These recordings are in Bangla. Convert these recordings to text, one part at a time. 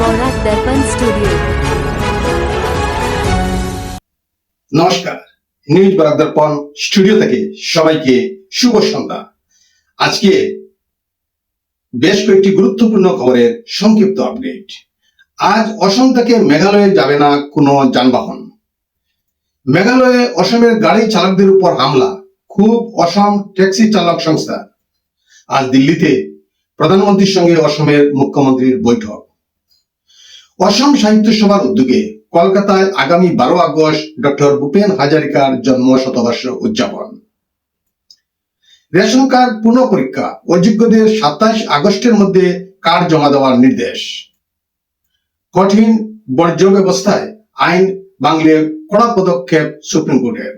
বরাক দর্পণ স্টুডিও। নমস্কার, নিউজ বরাক দর্পণ স্টুডিও থেকে সবাইকে শুভ সন্ধ্যা। আজকে বেশ কয়েকটি গুরুত্বপূর্ণ খবরের সংক্ষিপ্ত আপডেট। আজ অসম থেকে মেঘালয়ে যাবে না কোনো যানবাহন। মেঘালয়ে অসমের গাড়ি চালকদের উপর হামলা, খুব অসম ট্যাক্সি চালক সংস্থা। আজ দিল্লিতে প্রধানমন্ত্রীর সঙ্গে অসমের মুখ্যমন্ত্রীর বৈঠক। অসম সাহিত্য সভার উদ্যোগে কলকাতায় আগামী 12 আগস্ট ডক্টর ভূপেন হাজারিকার জন্ম শতবর্ষ উদযাপন। রেশন কার্ড পুনঃ পরীক্ষা, অযোগ্যদের 27 আগস্টের মধ্যে কার্ড জমা দেওয়ার নির্দেশ। কঠিন বর্জ্য ব্যবস্থায় আইন ভাঙলে কড়া পদক্ষেপ সুপ্রিম কোর্টের।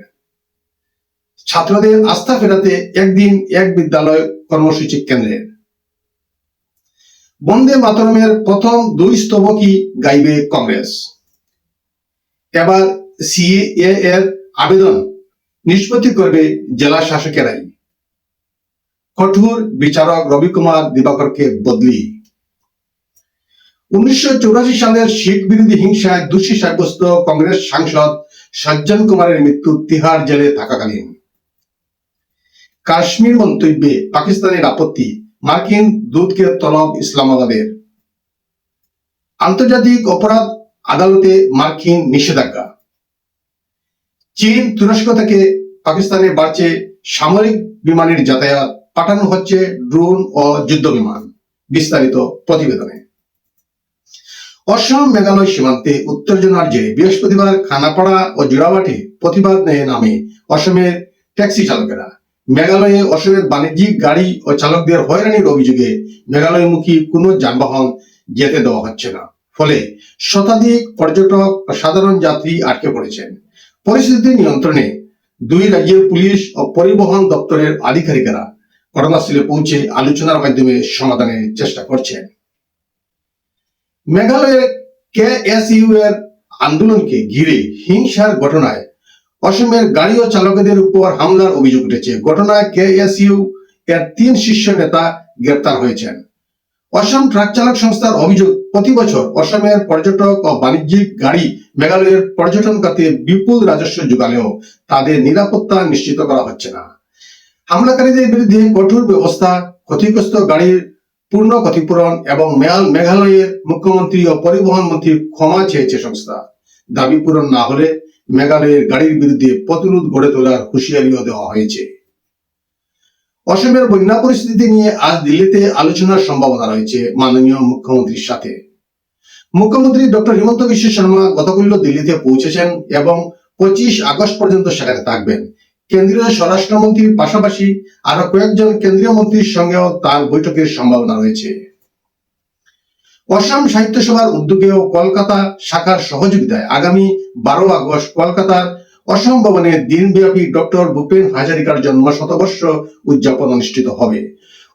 ছাত্রদের আস্থা ফেরাতে একদিন এক বিদ্যালয় কর্মসূচি কেন্দ্রের। বন্দে মাতরমের প্রথম 2 স্তবকই গাইবে কংগ্রেস। এবার সিএএ এর আবেদন নিষ্পত্তি করবে জেলা শাসকেরাই। কঠোর বিচারক রবি কুমার দিবাকরকে বদলি। 1984 সালের শিখ বিরোধী হিংসায় দোষী সাব্যস্ত কংগ্রেস সাংসদ সজ্জন কুমারের মৃত্যু তিহার জেলে থাকাকালীন। কাশ্মীর মন্তব্যে পাকিস্তানের আপত্তি, মার্কিন দূতকে তলব ইসলামাবাদের। আন্তর্জাতিক অপরাধ আদালতে মার্কিন নিষেধাজ্ঞা। চীন তুরস্ক থেকে পাকিস্তানে বাড়ছে সামরিক বিমানের যাতায়াত, পাঠানো হচ্ছে ড্রোন ও যুদ্ধ বিমান। বিস্তারিত প্রতিবেদনে। অসম মেঘালয় সীমান্তে উত্তেজনার জেরে বৃহস্পতিবার খানাপাড়া ও জোড়াবাটে প্রতিবাদ নামে অসমের ট্যাক্সি চালকেরা। মেঘালয়ে অসমের বাণিজ্যিক গাড়ি ও চালকদের হয়রানির অভিযোগে মেঘালয়মুখী কোনো যানবাহন যেতে দেওয়া হচ্ছে না। ফলে শতাধিক পর্যটক ও সাধারণ যাত্রী আটকে পড়েছেন। পরিস্থিতি নিয়ন্ত্রণে 2 রাজ্যের পুলিশ ও পরিবহন দপ্তরের আধিকারিকেরা ঘটনাস্থলে পৌঁছে আলোচনার মাধ্যমে সমাধানের চেষ্টা করছেন। মেঘালয়ের কেএসইউ এর আন্দোলনকে ঘিরে হিংসার ঘটনায় অসমের গাড়ি ও চালকদের উপর হামলার অভিযোগ উঠেছে। ঘটনায় কেএসইউ এর 3 শীর্ষ নেতা গ্রেপ্তার হয়েছেন। অসম ট্রাক চালক সংস্থার অভিযোগ, প্রতি বছর অসমের পর্যটক ও বাণিজ্যিক গাড়ি মেঘালয়ের পর্যটন খাতে বিপুল রাজস্ব যোগালেও তাদের নিরাপত্তা নিশ্চিত করা হচ্ছে না। হামলাকারীদের বিরুদ্ধে কঠোর ব্যবস্থা, ক্ষতিগ্রস্ত গাড়ির পূর্ণ ক্ষতিপূরণ এবং মেঘালয়ের মুখ্যমন্ত্রী ও পরিবহন মন্ত্রীর ক্ষমা চেয়েছে সংস্থা। দাবি পূরণ না হলে মেঘালয়ের গাড়ির বিরুদ্ধে প্রতিরোধ গড়ে তোলার হুঁশিয়ারিও দেওয়া হয়েছে। অসমের বন্যা পরিস্থিতি নিয়ে আজ দিল্লিতে আলোচনার সম্ভাবনা রয়েছে মাননীয় মুখ্যমন্ত্রীর সাথে। মুখ্যমন্ত্রী ডক্টর হিমন্ত বিশ্ব শর্মা গতকাল দিল্লিতে পৌঁছেছেন এবং 25 আগস্ট পর্যন্ত সেখানে থাকবেন। কেন্দ্রীয় স্বরাষ্ট্রমন্ত্রীর পাশাপাশি আরো কয়েকজন কেন্দ্রীয় মন্ত্রীর সঙ্গেও তার বৈঠকের সম্ভাবনা রয়েছে। অসম সাহিত্য সভার উদ্যোগে ও কলকাতা শাখার সহযোগিতায় আগামী 12 আগস্ট কলকাতার অসম ভবনে দিনব্যাপী ডক্টর ভূপেন হাজারিকার জন্ম শতবর্ষ উদযাপন অনুষ্ঠিত হবে।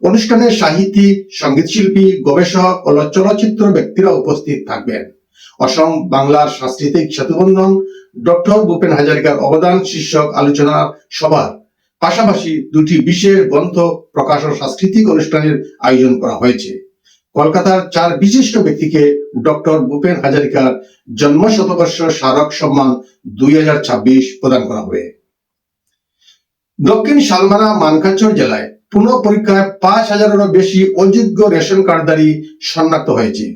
অনুষ্ঠানে সাহিত্যিক, সঙ্গীতশিল্পী, গবেষক ও চলচ্চিত্র ব্যক্তিরা উপস্থিত থাকবেন। অসম বাংলার সাংস্কৃতিক সেতুবন্ধন, ডক্টর ভূপেন হাজারিকার অবদান শীর্ষক আলোচনা সভার পাশাপাশি 2টি বিশেষ গ্রন্থ প্রকাশ ও সাংস্কৃতিক অনুষ্ঠানের আয়োজন করা হয়েছে। কলকাতার 4 বিশিষ্ট ব্যক্তিকে ডক্টর ভূপেন হাজারিকার জন্ম শতবর্ষ স্মারক সম্মান 2026 প্রদান করা হবে। দক্ষিণ শালমারা মানকাচর জেলায় পুনঃ পরীক্ষায় 5000-এরও বেশি অযোগ্য রেশন কার্ডধারী শনাক্ত হয়েছে।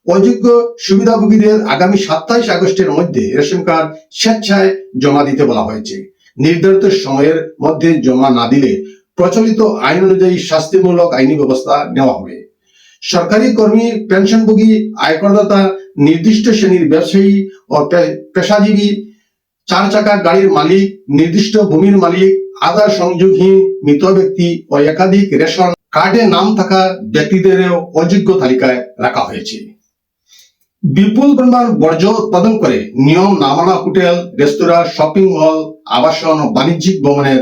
অযোগ্য সুবিধাভোগীদের আগামী 27 আগস্টের মধ্যে রেশন কার্ড স্বেচ্ছায় জমা দিতে বলা হয়েছে। নির্ধারিত সময়ের মধ্যে জমা না দিলে প্রচলিত আইন অনুযায়ী শাস্তিমূলক আইনি ব্যবস্থা নেওয়া হবে। সরকারি কর্মী, পেনশনভোগী, আয়করদাতা, নির্দিষ্ট শ্রেণীর ব্যবসায়ী ও পেশাজীবী, 4 চাকা গাড়ির মালিক, নির্দিষ্ট ভূমির মালিক, আধার সংযোগহীন মৃত ব্যক্তি ও একাধিক রেশন কার্ডে নাম থাকা ব্যক্তিদেরও অযোগ্য তালিকায় রাখা হয়েছে। বিপুল পরিমাণ বর্জ্য উৎপাদন করে নিয়ম না মানা হোটেল, রেস্তোরাঁ, শপিং মল, আবাসন ও বাণিজ্যিক ভবনের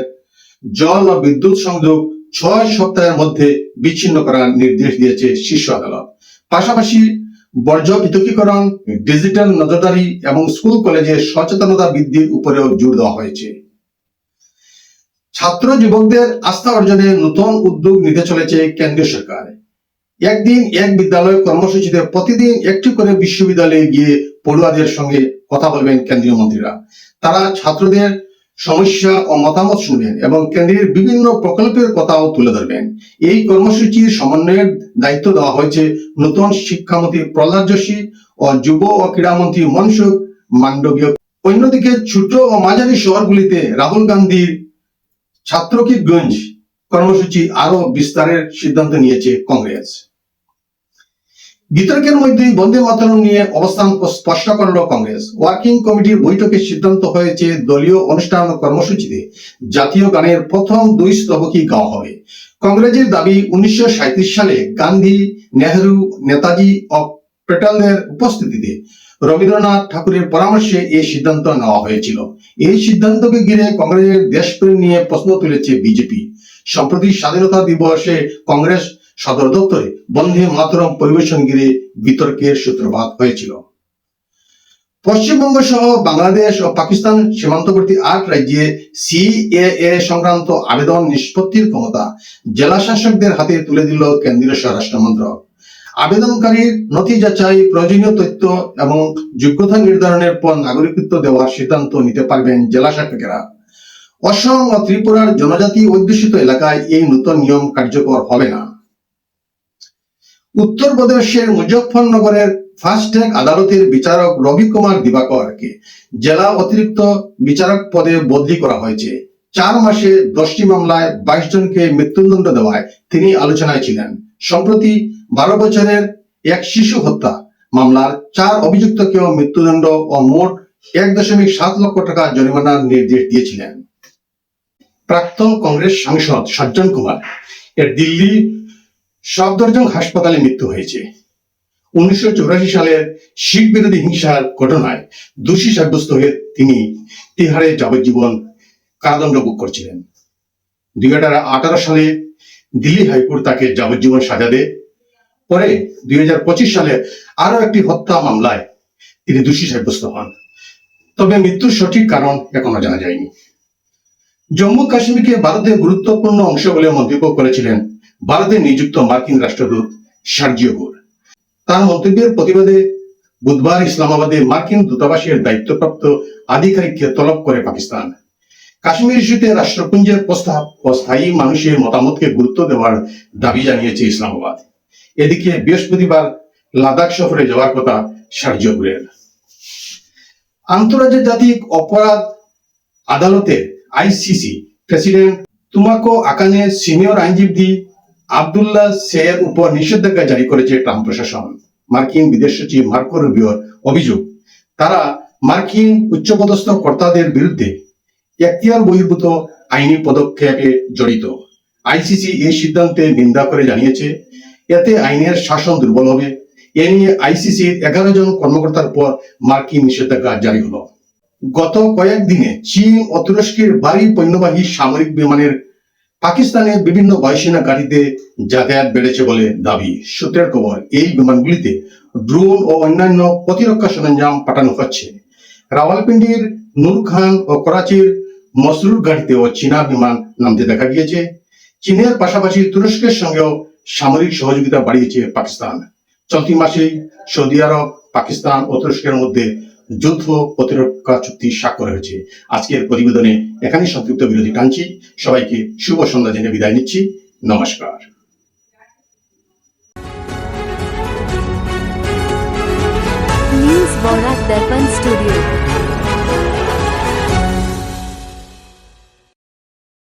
জল ও বিদ্যুৎ সংযোগ 6 সপ্তাহের মধ্যে বিচ্ছিন্ন করার নির্দেশ দিয়েছে শীর্ষ আদালত। পাশাপাশি বর্জ্য পৃথকীকরণ, ডিজিটাল নজরদারি এবং স্কুল কলেজে সচেতনতা বৃদ্ধির উপরেও জোর দেওয়া হয়েছে। ছাত্র যুবকদের আস্থা অর্জনে নতুন উদ্যোগ নিতে চলেছে কেন্দ্রীয় সরকার। একদিন এক বিদ্যালয় কর্মসূচিতে প্রতিদিন একটি করে বিশ্ববিদ্যালয়ে গিয়ে পড়ুয়াদের সঙ্গে কথা বলবেন কেন্দ্রীয় মন্ত্রীরা। তারা ছাত্রদের সমস্যা ও মতামত শুনবেন এবং কেন্দ্রের বিভিন্ন প্রকল্পের কথাও তুলে ধরবেন। এই কর্মসূচির সমন্বয়ের দায়িত্ব দেওয়া হয়েছে নতুন শিক্ষামন্ত্রী প্রহ্লাদ যোশী ও যুব ও ক্রীড়ামন্ত্রী মনসুখ মান্ডভিয়। অন্যদিকে ছোট ও মাঝারি শহরগুলিতে রাহুল গান্ধীর ছাত্র কি গুঞ্জ কর্মসূচি আরো বিস্তারের সিদ্ধান্ত নিয়েছে কংগ্রেস। বিতর্কের মধ্যেই বন্দে মাতরম নিয়ে অবস্থান স্পষ্ট করল কংগ্রেস। ওয়ার্কিং কমিটির বৈঠকে সিদ্ধান্ত হয়েছে দলীয় অনুষ্ঠান ও কর্মসূচিতে জাতীয় গানের প্রথম 2 স্তবকই গাওয়া হবে। কংগ্রেসের দাবি 1937 সালে গান্ধী, নেহরু, নেতাজি ও প্যাটেলের উপস্থিতিতে রবীন্দ্রনাথ ঠাকুরের পরামর্শে এই সিদ্ধান্ত নেওয়া হয়েছিল। এই সিদ্ধান্তকে ঘিরে কংগ্রেসের দেশপ্রেম নিয়ে প্রশ্ন তুলেছে বিজেপি। সম্প্রতি স্বাধীনতা দিবসে কংগ্রেস সদর দপ্তরে বন্দে মাতরম পরিবেশন ঘিরে বিতর্কের সূত্রপাত হয়েছিল। পশ্চিমবঙ্গ সহ বাংলাদেশ ও পাকিস্তান সীমান্তবর্তী 8 রাজ্যে সিএএ সংক্রান্ত আবেদন নিষ্পত্তির ক্ষমতা জেলা শাসকদের হাতে তুলে দিল কেন্দ্রীয় স্বরাষ্ট্র মন্ত্রক। আবেদনকারীর নথি যাচাই, প্রয়োজনীয় তথ্য এবং যোগ্যতা নির্ধারণের পর নাগরিকত্ব দেওয়ার সিদ্ধান্ত নিতে পারবেন জেলা শাসকেরা। অসম ও ত্রিপুরার জনজাতি অধ্যুষিত এলাকায় এই নতুন নিয়ম কার্যকর হবে না। উত্তরপ্রদেশের মুজফ্ফরনগরের ফাস্ট ট্র্যাক আদালতের বিচারক রবি কুমার দিবাকরকে জেলা অতিরিক্ত বিচারক পদে বদলি করা হয়েছে। 4 মাসে 10টি মামলায় 22 জনকে মৃত্যুদণ্ড দেওয়ায় তিনি আলোচনায় ছিলেন। সম্প্রতি 12 বছরের এক শিশু হত্যা মামলার 4 অভিযুক্তকেও মৃত্যুদণ্ড ও মোট 1.7 লক্ষ টাকা জরিমানার নির্দেশ দিয়েছিলেন। প্রাক্তন কংগ্রেস সাংসদ সজ্জন কুমার এর দিল্লি সফদরজং হাসপাতালে মৃত্যু হয়েছে। 1984 সালের শিখ বিরোধী হিংসার ঘটনায় দোষী সাব্যস্ত হয়ে তিনি তিহারে যাবজ্জীবন কারাদণ্ড ভোগ করছিলেন। 2018 সালে দিল্লি হাইকোর্ট তাকে যাবজ্জীবন সাজা দেয়। পরে 2025 সালে আরো একটি হত্যা মামলায় তিনি দোষী সাব্যস্ত হন। তবে মৃত্যুর সঠিক কারণ এখনো জানা যায়নি। জম্মু কাশ্মীরকে ভারতের গুরুত্বপূর্ণ অংশ বলে মন্তব্য করেছিলেন ভারতে নিযুক্ত মার্কিন রাষ্ট্রদূত সার্জিও গোর। তার মন্তব্যের প্রতিবাদে বুধবার ইসলামাবাদে মার্কিন দূতাবাসের দায়িত্বপ্রাপ্ত আধিকারিককে তলব করে পাকিস্তান। কাশ্মীর ইস্যুতে রাষ্ট্রপুঞ্জের প্রস্তাব ও স্থায়ী মানুষের মতামতকে গুরুত্ব দেওয়ার দাবি জানিয়েছে ইসলামাবাদ। এদিকে বৃহস্পতিবার লাদাখ সফরে যাওয়ার কথা সার্জিও গোরের। আন্তর্জাতিক অপরাধ আদালতের আইসিসি প্রেসিডেন্ট তুমাকো আকানের সিনিয়র আইনজীবী আব্দুল্লাহ সেয়ের উপর নিষেধাজ্ঞা জারি করেছে ট্রাম্প প্রশাসন। মার্কিন বিদেশ সচিব মার্কো রুবিওর অভিযোগ, তারা মার্কিন উচ্চপদস্থ কর্তাদের বিরুদ্ধে এখতিয়ার বহির্ভূত আইনি পদক্ষেপে জড়িত। আইসিসি এই সিদ্ধান্তে নিন্দা করে জানিয়েছে, এতে আইনের শাসন দুর্বল হবে। এ নিয়ে আইসিসির 11 জন কর্মকর্তার উপর মার্কিন নিষেধাজ্ঞা জারি হলো। গত কয়েকদিনে চীন ও তুরস্কের ভারী পণ্যবাহী সামরিক বিমানের পাকিস্তানের বিভিন্ন বায়ুসেনা ঘাঁটিতে যাতায়াত বেড়েছে বলে দাবি। সূত্রের খবর, এই বিমানগুলিতে ড্রোন ও অন্যান্য প্রতিরক্ষা সরঞ্জাম পাঠানো হচ্ছে। রাওয়ালপিন্ডির নূর খান ও করাচির মসরুর ঘাঁটিতেও চীনা বিমান নামতে দেখা গিয়েছে। চীনের পাশাপাশি তুরস্কের সঙ্গেও সামরিক সহযোগিতা বাড়িয়েছে পাকিস্তান। চলতি মাসেই সৌদি আরব, পাকিস্তান ও তুরস্কের মধ্যে যৌথ প্রতিরক্ষা চুক্তি স্বাক্ষর হয়েছে। আজকের প্রতিবেদনে এখানেই সংক্ষিপ্ত বিরতি টানছি। সবাইকে শুভ সন্ধ্যা জেনে বিদায় নিচ্ছি। নমস্কার। न्यूज़ बौराक दर्पण स्टूडियो।